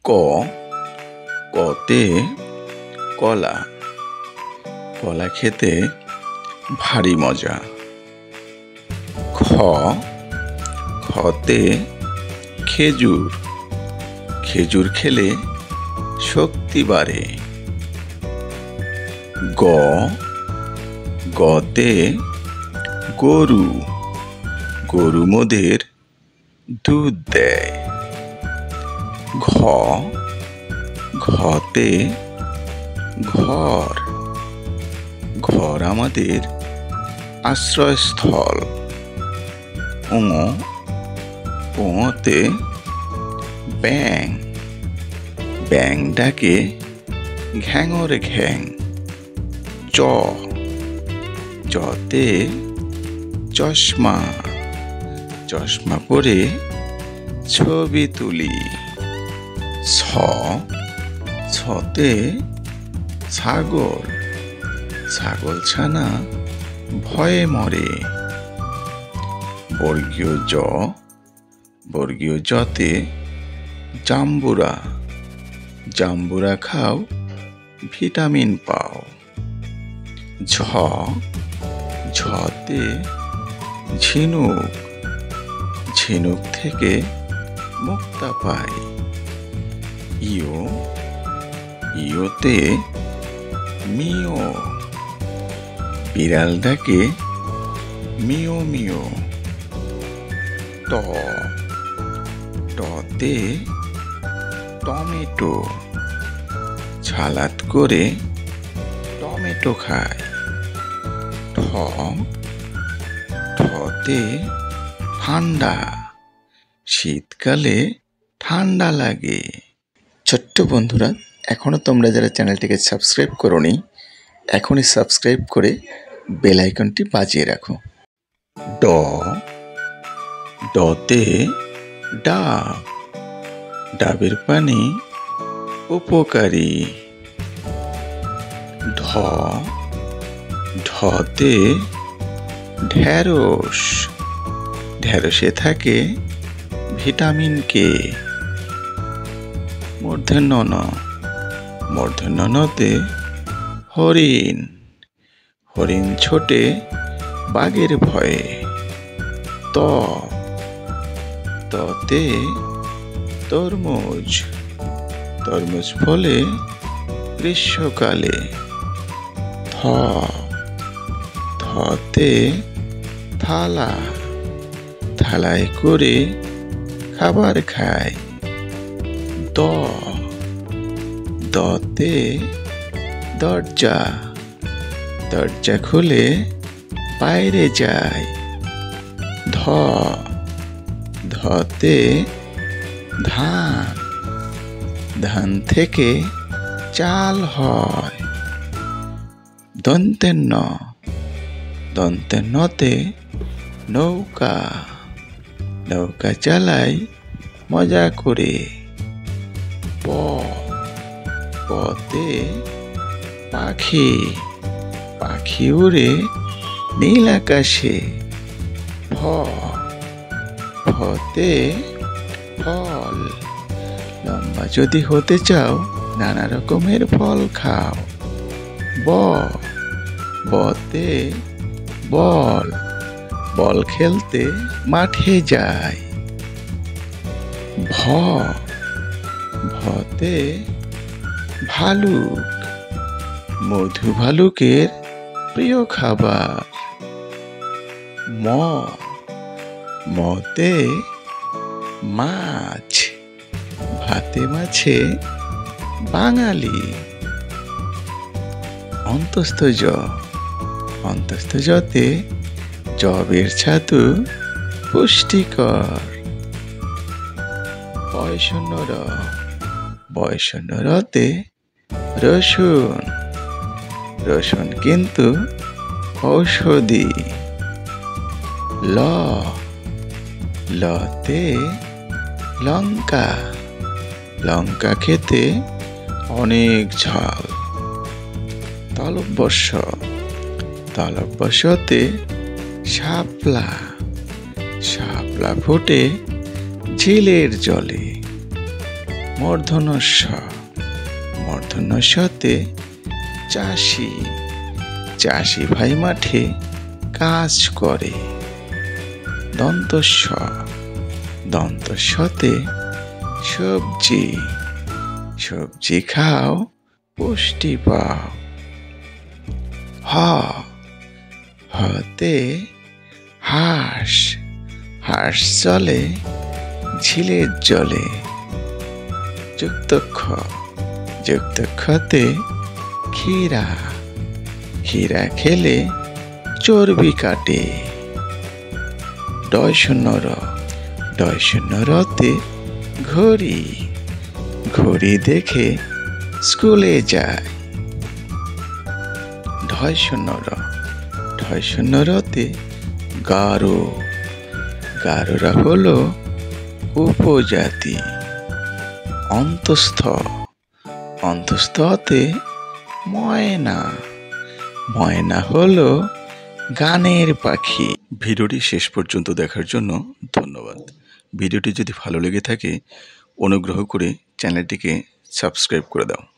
ক কতে কলা, কলা খেতে ভারী মজা। খ খতে খেজুর, খেজুর খেলে শক্তি বাড়ে। গ গতে গরু, গরু মোদের দুধ দেয়। ঘ ঘতে ঘর, ঘর আমাদের আশ্রয়স্থল। ও ওতে ব্যাঙ, ব্যাঙ ডাকে ঘ্যাঙর ঘ্যাং। চ চতে চশমা, চশমা পরে ছবি তুলি। ছ ছতে ছাগল, ছাগল ছানা ভয়ে মরে। বর্গীয় জ, বর্গীয় জতে জাম্বুরা, জাম্বুরা খাও ভিটামিন পাও। ঝ ঝতে ঝিনুক, ঝিনুক থেকে মুক্তা পাই। ইয় ইয়তে মিও, বিড়াল ডাকে মিও মিও। ট টতে টমেটো, সালাদ করে টমেটো খায়। ঠ ঠতে ঠান্ডা, শীতকালে ঠান্ডা লাগে। ছোট্ট বন্ধুরা, এখনো তোমরা যারা চ্যানেলটিকে সাবস্ক্রাইব করোনি, এখনই সাবস্ক্রাইব করে বেল আইকনটি বাজিয়ে রাখো। ড ডতে ডাব, ডাবের পানি উপকারী। ঢ ঢতে ঢেঁড়স, ঢেঁড়সে থাকে ভিটামিন কে। মূর্ধন্য ন, মূর্ধন্য নতে হরিণ, হরিণ ছোটে বাঘের ভয়ে। ত ততে তরমুজ, তরমুজ ফলে গ্রীষ্মকালে। থ থতে থালা, থালায় করে খাবার খায়। দ দতে দরজা, দরজা খুলে বাইরে যায়। ধ ধতে ধান, ধান থেকে চাল হয়। দন্তেন্ন, দন্তেন্নতে নৌকা, নৌকা চালাই মজা করে। প পতে পাখি, পাখি উড়ে নীল আকাশে। ফ ফতে ফল, লম্বা যদি হতে চাও নানা রকমের ফল খাও। ব বতে বল, বল খেলতে মাঠে যায়। ভ ভতে ভালুক, মধু ভালুকের প্রিয় খাবার। ম মতে মাছ, ভাতে মাছে বাঙালি। অন্তস্থ জ, অন্তস্থ জতে জবের ছাতু পুষ্টিকর। বয়শূন্য র, বয়শূন্য রতে রসুন, রসুন কিন্তু ঔষধি। ল লতে লঙ্কা, লঙ্কা খেতে অনেক ঝাল। তালব্যস্য, তালব্যস্যতে শাপলা, শাপলা ফোটে ঝিলের জলে। মূর্ধন্য ষ, মূর্ধন্য ষতে চাষি, চাষি ভাই মাঠে কাজ করে। দন্ত স, দন্ত সতে সবজি, সবজি খাও পুষ্টি পাও। হ, হতে হাঁস, হাঁস চলে ঝিলের জলে। যুক্ত খ, যুক্ত খতে ক্ষীরা, ক্ষীরা খেলে চর্বি কাটে। ডয় শূন্য র, ডয় শূন্য রতে ঘড়ি, ঘড়ি দেখে স্কুলে যায়। ঢয় শূন্য র, ঢয় শূন্য রতে গারো, গারোরা হলো উপজাতি। অন্তস্থ, অন্তস্থতে ময়না, ময়না হলো গানের পাখি। ভিডিওটি শেষ পর্যন্ত দেখার জন্য ধন্যবাদ। ভিডিওটি যদি ভালো লেগে থাকে অনুগ্রহ করে চ্যানেলটিকে সাবস্ক্রাইব করে দাও।